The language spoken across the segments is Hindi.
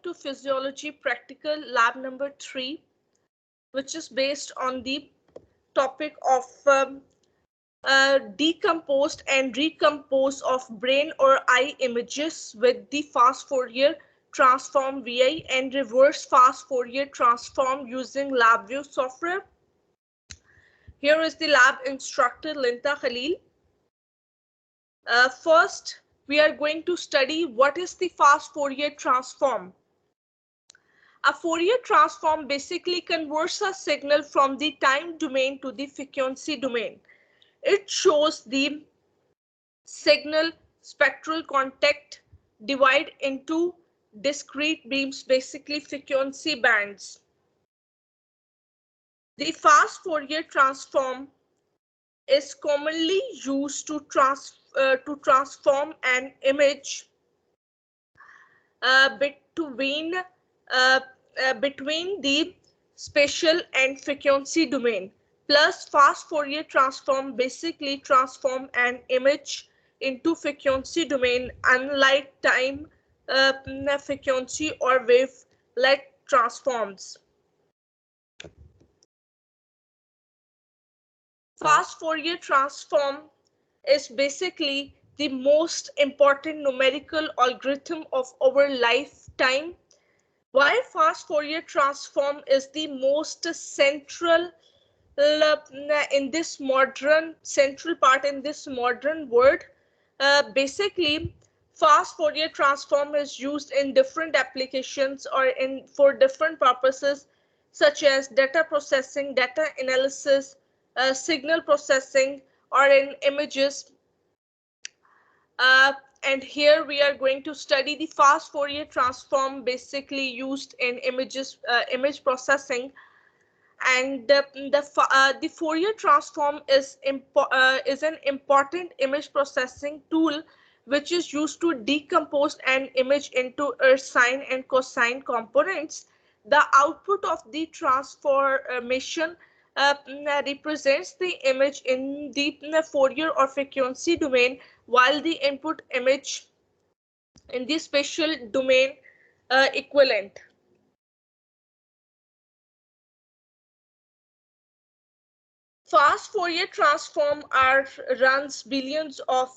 to Physiology Practical Lab number 3, which is based on the topic of decomposed and recompose of brain or eye images with the fast Fourier transform VI and reverse fast Fourier transform using LabVIEW software. Here is the lab instructor Linta Khalil. First, we are going to study what is the fast Fourier transform. A Fourier transform basically converts a signal from the time domain to the frequency domain. It shows the signal spectral contact divide into discrete beams, basically frequency bands. The fast Fourier transform is commonly used to transform an image between the spatial and frequency domain. Plus, fast Fourier transform basically transform an image into frequency domain, unlike time frequency or wavelet transforms. Fast Fourier transform is basically the most important numerical algorithm of our lifetime. Why fast Fourier transform is the most central in this central part in this modern world. Basically, fast Fourier transform is used in different applications or for different purposes, such as data processing, data analysis, signal processing, or in images. And here we are going to study the fast Fourier transform basically used in image processing. And the Fourier transform is an important image processing tool which is used to decompose an image into sine and cosine components. The output of the transformation represents the image in the Fourier or frequency domain, while the input image in the spatial domain equivalent. Fast Fourier transform runs billions of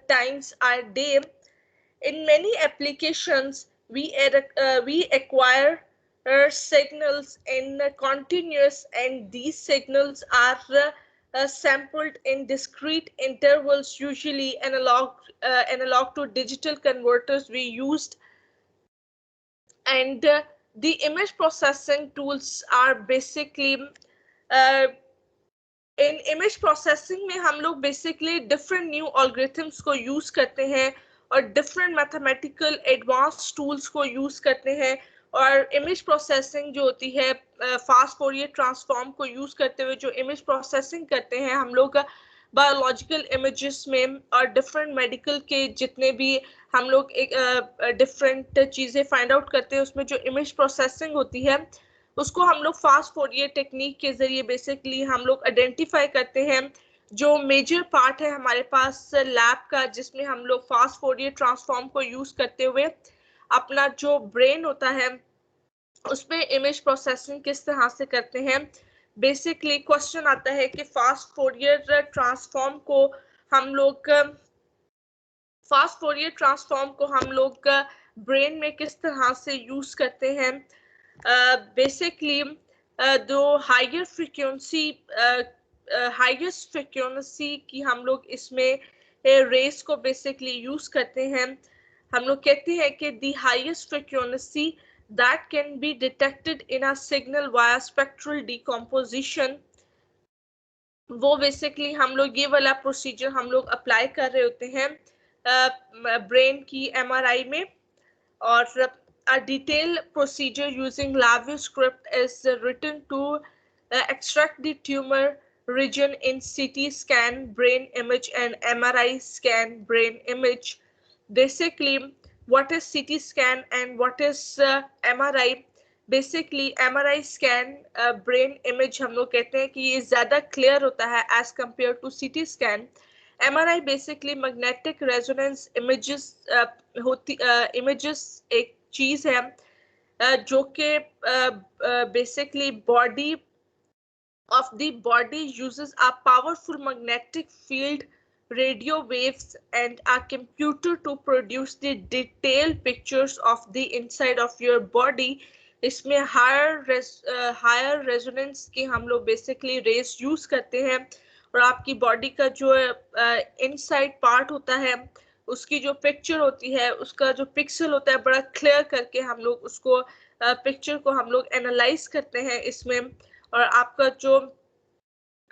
times a day. In many applications, we acquire signals in continuous, and these signals are sampled in discrete intervals, usually analog to digital converters we used. And the image processing tools are basically in image processing में हम लोग बेसिकली डिफरेंट न्यू algorithms को यूज करते हैं और डिफरेंट मैथमेटिकल एडवांस टूल्स को यूज करते हैं, और इमेज प्रोसेसिंग जो होती है फास्ट फोरियर ट्रांसफॉर्म को यूज करते हुए जो इमेज प्रोसेसिंग करते हैं हम लोग बायोलॉजिकल इमेजेस में और डिफरेंट मेडिकल के जितने भी हम लोग डिफरेंट चीज़ें फाइंड आउट करते हैं, उसमें जो इमेज प्रोसेसिंग होती है उसको हम लोग फास्ट फोरियर टेक्निक के जरिए बेसिकली हम लोग आइडेंटिफाई करते हैं. जो मेजर पार्ट है हमारे पास लैब का, जिसमें हम लोग फास्ट फोरियर ट्रांसफॉर्म को यूज करते हुए अपना जो ब्रेन होता है उसमें इमेज प्रोसेसिंग किस तरह से करते हैं. बेसिकली क्वेश्चन आता है कि फास्ट फोरियर ट्रांसफॉर्म को हम लोग ब्रेन में किस तरह से यूज करते हैं. Basically, the highest frequency की हम लोग इसमें रेस को बेसिकली यूज करते हैं. हम लोग कहते हैं कि the highest frequency that can be detected in a signal via spectral decomposition, वो बेसिकली हम लोग ये वाला प्रोसीजर हम लोग अप्लाई कर रहे होते हैं ब्रेन की MRI में. और a detailed procedure using LabVIEW script is written to extract the tumor region in CT scan brain image and MRI scan brain image. Basically, what is CT scan and what is MRI? Basically, MRI scan brain image हम लोग कहते हैं कि ये ज़्यादा clear होता है as compared to CT scan. MRI basically magnetic resonance images images एक चीज है जो कि basically body of the body uses a powerful magnetic field, radio waves, and a computer to produce the detailed pictures of the inside of your body. इसमें higher resonance की हम लोग basically rays use करते हैं और आपकी बॉडी का जो inside part होता है उसकी जो पिक्चर होती है उसका जो पिक्सल होता है बड़ा क्लियर करके हम लोग उसको पिक्चर को हम लोग एनालाइज करते हैं इसमें। और आपका जो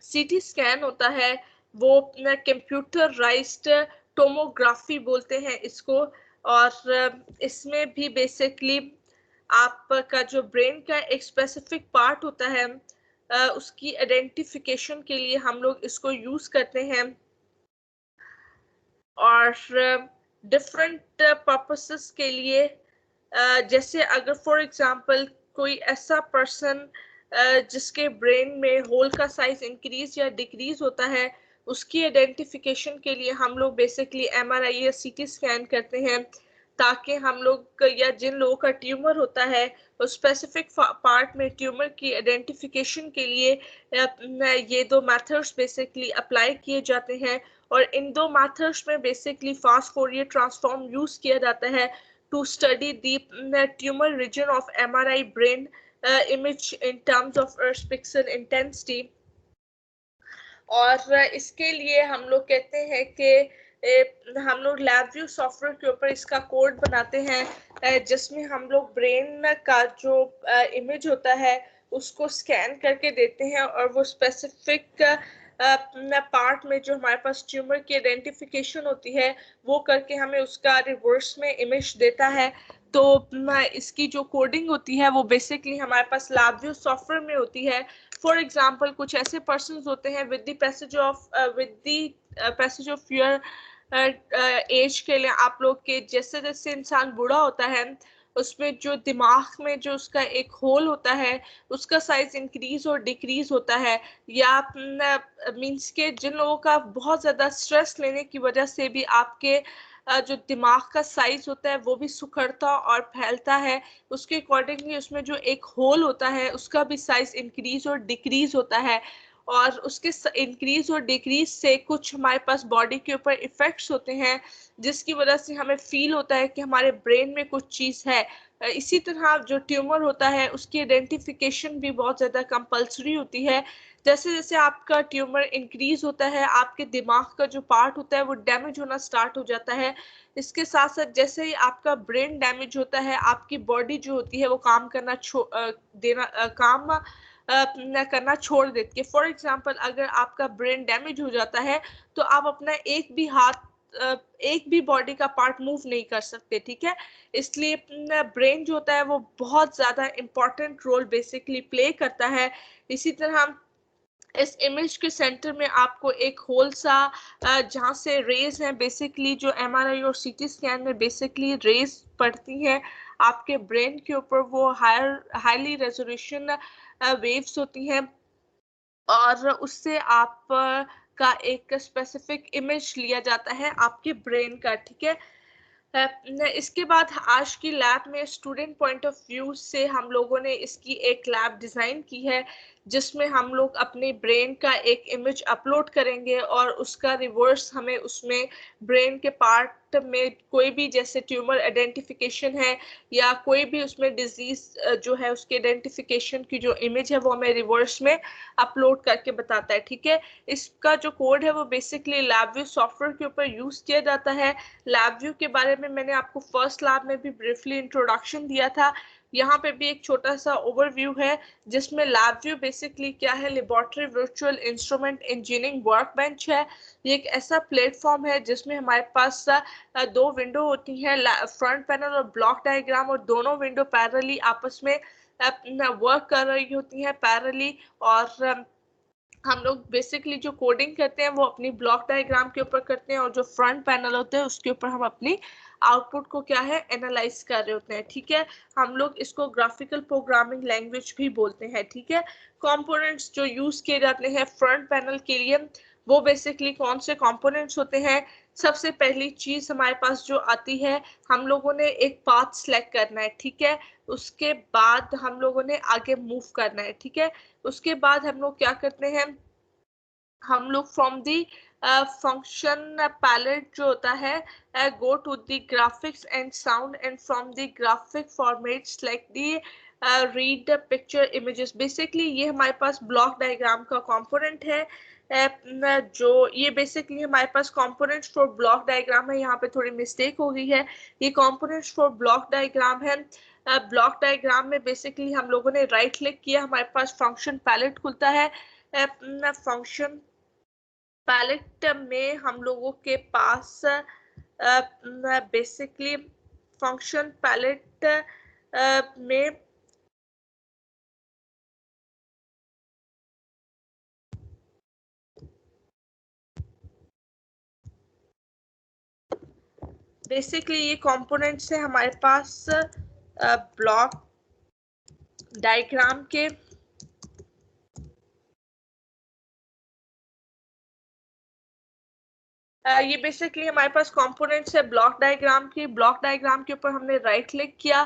सीटी स्कैन होता है वो कंप्यूटराइज्ड टोमोग्राफी बोलते हैं इसको। और इसमें भी बेसिकली आपका जो ब्रेन का एक स्पेसिफिक पार्ट होता है उसकी आइडेंटिफिकेशन के लिए हम लोग इसको यूज करते हैं और डिफरेंट पर्पसेस के लिए। जैसे अगर फॉर एग्जांपल कोई ऐसा पर्सन जिसके ब्रेन में होल का साइज इंक्रीज या डिक्रीज होता है उसकी आइडेंटिफिकेशन के लिए हम लोग बेसिकली एमआरआई या सीटी स्कैन करते हैं ताकि हम लोग या जिन लोगों का ट्यूमर होता है उस स्पेसिफिक पार्ट में ट्यूमर की आइडेंटिफिकेशन के लिए ये दो मेथड्स बेसिकली अप्लाई किए जाते हैं। और इन दो मेथड्स में basically fast Fourier transform use किया जाता है to study the tumour region of MRI brain image in terms of Earth's pixel intensity। और इसके लिए हम लोग कहते हैं कि हम लोग LabVIEW सॉफ्टवेयर के ऊपर इसका कोड बनाते हैं जिसमें हम लोग ब्रेन का जो इमेज होता है उसको स्कैन करके देते हैं और वो स्पेसिफिक पार्ट में जो हमारे पास ट्यूमर की आइडेंटिफिकेशन होती है वो करके हमें उसका रिवर्स में इमेज देता है। तो इसकी जो कोडिंग होती है वो बेसिकली हमारे पास LabVIEW सॉफ्टवेयर में होती है। फॉर एग्जाम्पल कुछ ऐसे पर्सन होते हैं with the passage of your age के लिए आप लोग के जैसे जैसे इंसान बूढ़ा होता है उसमें जो दिमाग में जो उसका एक होल होता है उसका साइज इंक्रीज और डिक्रीज होता है। या मीन्स के जिन लोगों का बहुत ज़्यादा स्ट्रेस लेने की वजह से भी आपके जो दिमाग का साइज होता है वो भी सुखड़ता और फैलता है उसके अकॉर्डिंगली उसमें जो एक होल होता है उसका भी साइज इंक्रीज और डिक्रीज होता है। और उसके इंक्रीज और डिक्रीज से कुछ हमारे पास बॉडी के ऊपर इफेक्ट्स होते हैं जिसकी वजह से हमें फील होता है कि हमारे ब्रेन में कुछ चीज़ है। इसी तरह जो ट्यूमर होता है उसकी आइडेंटिफिकेशन भी बहुत ज़्यादा कंपल्सरी होती है। जैसे जैसे आपका ट्यूमर इंक्रीज होता है आपके दिमाग का जो पार्ट होता है वो डैमेज होना स्टार्ट हो जाता है। इसके साथ साथ जैसे ही आपका ब्रेन डैमेज होता है आपकी बॉडी जो होती है वो काम करना करना छोड़ देती है। फॉर एग्जाम्पल अगर आपका ब्रेन डैमेज हो जाता है तो आप अपना एक भी हाथ एक भी बॉडी का पार्ट मूव नहीं कर सकते, ठीक है। इसलिए ब्रेन जो होता है वो बहुत ज़्यादा इम्पोर्टेंट रोल बेसिकली प्ले करता है। इसी तरह इस इमेज के सेंटर में आपको एक होल सा जहाँ से रेज हैं बेसिकली जो एमआरआई और सीटी स्कैन में बेसिकली रेज पड़ती हैं आपके ब्रेन के ऊपर वो हाईली रेजोल्यूशन वेव्स होती हैं और उससे आप का एक स्पेसिफिक इमेज लिया जाता है आपके ब्रेन का, ठीक है। इसके बाद आज की लैब में स्टूडेंट पॉइंट ऑफ व्यू से हम लोगों ने इसकी एक लैब डिज़ाइन की है जिसमें हम लोग अपने ब्रेन का एक इमेज अपलोड करेंगे और उसका रिवर्स हमें उसमें ब्रेन के पार्ट में कोई भी जैसे ट्यूमर आइडेंटिफिकेशन है या कोई भी उसमें डिजीज जो है उसके आइडेंटिफिकेशन की जो इमेज है वो हमें रिवर्स में अपलोड करके बताता है, ठीक है। इसका जो कोड है वो बेसिकली LabVIEW सॉफ्टवेयर के ऊपर यूज किया जाता है। LabVIEW के बारे में मैंने आपको फर्स्ट लैब में भी ब्रीफली इंट्रोडक्शन दिया था। यहाँ पे भी एक छोटा सा ओवरव्यू है जिसमें LabVIEW बेसिकली क्या है, laboratory virtual instrument engineering workbench है। ये एक ऐसा प्लेटफॉर्म है जिसमें हमारे पास दो विंडो होती हैं, फ्रंट पैनल और ब्लॉक डायग्राम, और दोनों विंडो पैरेलली आपस में वर्क कर रही होती हैं पैरेलली। और हम लोग बेसिकली जो कोडिंग करते हैं वो अपनी ब्लॉक डायग्राम के ऊपर करते हैं और जो फ्रंट पैनल होते हैं उसके ऊपर हम अपनी आउटपुट को क्या है एनालाइज कर रहे होते हैं, ठीक है। हम लोग इसको ग्राफिकल प्रोग्रामिंग लैंग्वेज भी बोलते हैं, ठीक है। कंपोनेंट्स जो यूज किए जाते हैं फ्रंट पैनल के लिए वो बेसिकली कौन से कंपोनेंट्स होते हैं, सबसे पहली चीज हमारे पास जो आती है, हम लोगों ने एक पाथ सिलेक्ट करना है, ठीक है। उसके बाद हम लोगों ने आगे मूव करना है, ठीक है। उसके बाद हम लोग क्या करते हैं, हम लोग फ्रॉम दी फंक्शन पैलेट जो होता है, go to the graphics and sound and from the graphic format select the read the picture images. Basically ये हमारे पास ब्लॉक डायग्राम का कंपोनेंट है, जो ये बेसिकली हमारे पास कंपोनेंट्स फॉर ब्लॉक डायग्राम है। यहाँ पे थोड़ी मिस्टेक हो गई है, ये कंपोनेंट्स फॉर ब्लॉक डायग्राम है। ब्लॉक डायग्राम में बेसिकली हम लोगों ने राइट क्लिक किया, हमारे पास फंक्शन पैलेट खुलता है। फंक्शन पैलेट में हम लोगों के पास बेसिकली फंक्शन पैलेट में बेसिकली ये कंपोनेंट्स है हमारे पास ब्लॉक डायग्राम के। ये बेसिकली हमारे पास कंपोनेंट्स है ब्लॉक डायग्राम की। ब्लॉक डायग्राम के ऊपर हमने राइट क्लिक किया,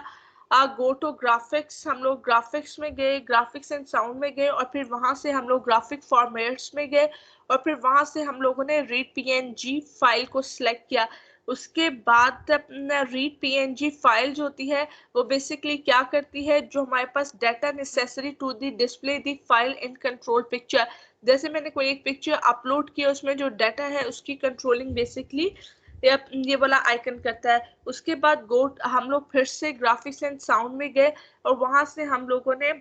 गो टू ग्राफिक्स, हम लोग ग्राफिक्स में गए, ग्राफिक्स एंड साउंड में गए, और फिर वहां से हम लोग ग्राफिक फॉर्मेट्स में गए, और फिर वहां से हम लोगों ने रीड पीएनजी फाइल को सिलेक्ट किया। उसके बाद रीड पीएनजी फाइल जो होती है वो बेसिकली क्या करती है, जो हमारे पास data necessary to the display the file in control picture, जैसे मैंने कोई एक पिक्चर अपलोड किया, उसमें जो डाटा है उसकी कंट्रोलिंग बेसिकली ये वाला आइकन करता है। उसके बाद गो हम लोग फिर से ग्राफिक्स एंड साउंड में गए, और वहां से हम लोगों ने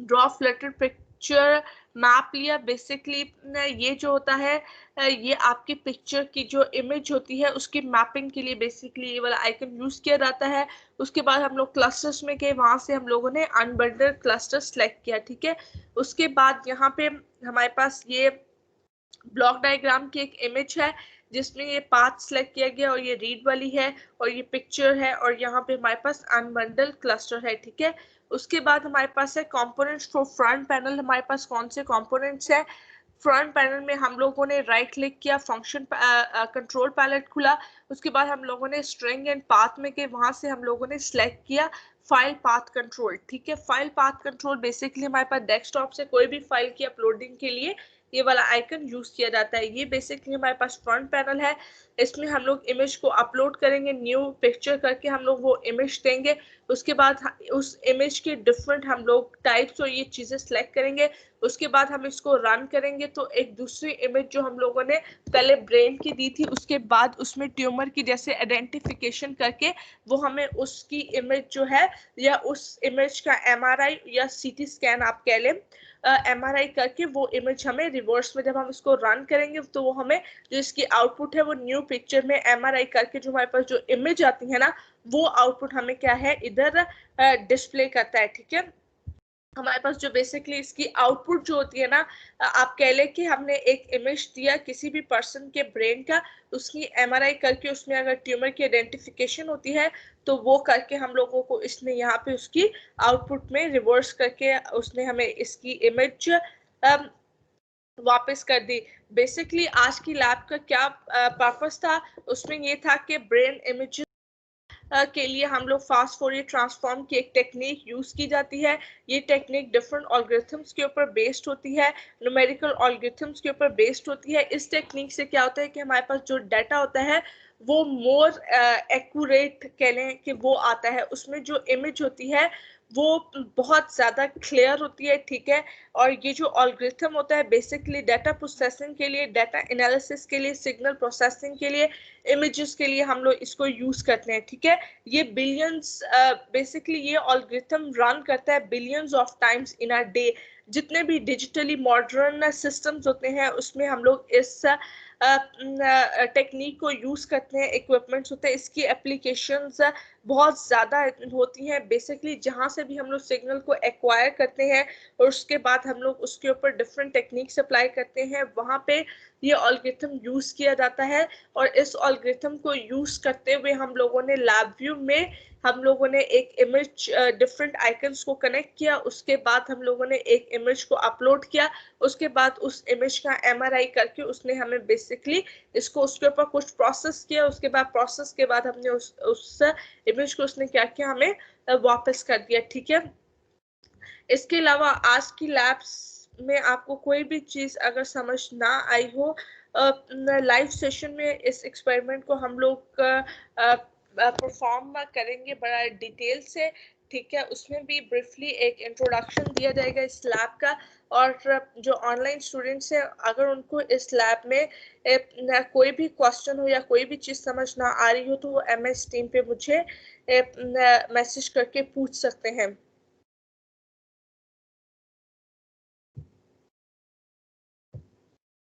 ड्रॉ फ्लटर पिक्चर मैप लिया। बेसिकली ये जो होता है, ये आपकी पिक्चर की जो इमेज होती है उसकी मैपिंग के लिए बेसिकली ये वाला आइकन यूज किया जाता है। उसके बाद हम लोग क्लस्टर्स में गए, वहां से हम लोगों ने अनबंडल क्लस्टर सेलेक्ट किया, ठीक है। उसके बाद यहाँ पे हमारे पास ये ब्लॉक डायग्राम की एक इमेज है जिसमें ये पाथ सेलेक्ट किया गया, और ये रीड वाली है, और ये पिक्चर है, और यहाँ पे हमारे पास अनबंडल क्लस्टर है, ठीक है। उसके बाद हमारे पास है कंपोनेंट्स फॉर फ्रंट पैनल। हमारे पास कौन से कंपोनेंट्स है, फ्रंट पैनल में हम लोगों ने राइट क्लिक किया, फंक्शन कंट्रोल पैलेट खुला। उसके बाद हम लोगों ने स्ट्रिंग एंड पाथ में गए, वहां से हम लोगों ने सिलेक्ट किया फाइल पाथ कंट्रोल, ठीक है। फाइल पाथ कंट्रोल बेसिकली हमारे पास डेस्कटॉप से कोई भी फाइल की अपलोडिंग के लिए ये वाला आइकन यूज किया जाता है। ये बेसिकली हमारे पास फ्रंट पैनल है, इसमें हम लोग इमेज को अपलोड करेंगे, न्यू पिक्चर करके हम लोग वो इमेज देंगे। उसके बाद उस इमेज के डिफरेंट हम लोग टाइप्स और ये चीजें सेलेक्ट करेंगे। उसके बाद हम इसको रन करेंगे तो एक दूसरी इमेज जो हम लोगों ने पहले ब्रेन की दी थी, उसके बाद उसमें ट्यूमर की जैसे आइडेंटिफिकेशन करके वो हमें उसकी इमेज जो है, या उस इमेज का एमआरआई या सीटी स्कैन आप कह लें, एमआरआई करके वो इमेज हमें रिवर्स में जब हम इसको रन करेंगे तो वो हमें जो इसकी आउटपुट है वो न्यू पिक्चर में एमआरआई करके जो हमारे पास जो इमेज आती है ना, वो आउटपुट हमें क्या है इधर डिस्प्ले करता है, ठीक है। हमारे पास जो बेसिकली इसकी आउटपुट जो होती है ना, आप कह लें कि हमने एक इमेज दिया किसी भी पर्सन के ब्रेन का, उसकी एमआरआई करके उसमें अगर ट्यूमर की आइडेंटिफिकेशन होती है तो वो करके हम लोगों को इसने यहाँ पे उसकी आउटपुट में रिवर्स करके उसने हमें इसकी इमेज वापस कर दी। बेसिकली आज की लैब का क्या पर्पस था, उसमें ये था कि ब्रेन इमेज के लिए हम लोग फास्ट फोरियर ट्रांसफॉर्म की एक टेक्निक यूज की जाती है। ये टेक्निक डिफरेंट ऑलगोरिथम्स के ऊपर बेस्ड होती है, न्यूमेरिकल ऑलगोरिथम्स के ऊपर बेस्ड होती है। इस टेक्निक से क्या होता है कि हमारे पास जो डाटा होता है वो मोर एक्यूरेट कह लें कि वो आता है, उसमें जो इमेज होती है वो बहुत ज़्यादा क्लियर होती है, ठीक है। और ये जो ऑलगोरिथम होता है बेसिकली डाटा प्रोसेसिंग के लिए, डाटा एनालिसिस के लिए, सिग्नल प्रोसेसिंग के लिए, इमेजेस के लिए हम लोग इसको यूज करते हैं, ठीक है। ये बिलियंस बेसिकली ये ऑलगोरिथम रन करता है billions of times in a day. जितने भी डिजिटली मॉडर्न सिस्टम्स होते हैं उसमें हम लोग इस टेक्निक को यूज करते हैं, इक्विपमेंट्स होते हैं, इसकी एप्लीकेशंस बहुत ज़्यादा होती हैं। बेसिकली जहाँ से भी हम लोग सिग्नल को एक्वायर करते हैं और उसके बाद हम लोग उसके ऊपर डिफरेंट टेक्निक्स अप्लाई करते हैं, वहाँ पे ये ऑलगोरिथम यूज किया जाता है। और इस ऑलगोरिथम को यूज करते हुए हम लोगों ने लैब व्यू में हम लोगों ने एक इमेज डिफरेंट आइकन्स को कनेक्ट किया, उसके बाद हम लोगों ने एक इमेज को अपलोड किया, उसके बाद उस इमेज का MRI करके उसने हमें बेसिकली इसको उसके ऊपर कुछ प्रोसेस किया, उसके बाद प्रोसेस के बाद हमने उस इमेज को उसने क्या किया, हमें वापस कर दिया। ठीक है, इसके अलावा आज की लैब्स में आपको कोई भी चीज़ अगर समझ ना आई हो, लाइव सेशन में इस एक्सपेरिमेंट को हम लोग परफॉर्म करेंगे बड़ा डिटेल से। ठीक है, उसमें भी ब्रीफली एक इंट्रोडक्शन दिया जाएगा इस लैब का, और जो ऑनलाइन स्टूडेंट्स हैं अगर उनको इस लैब में कोई भी क्वेश्चन हो या कोई भी चीज़ समझ ना आ रही हो तो वो MS टीम पे मुझे मैसेज करके पूछ सकते हैं।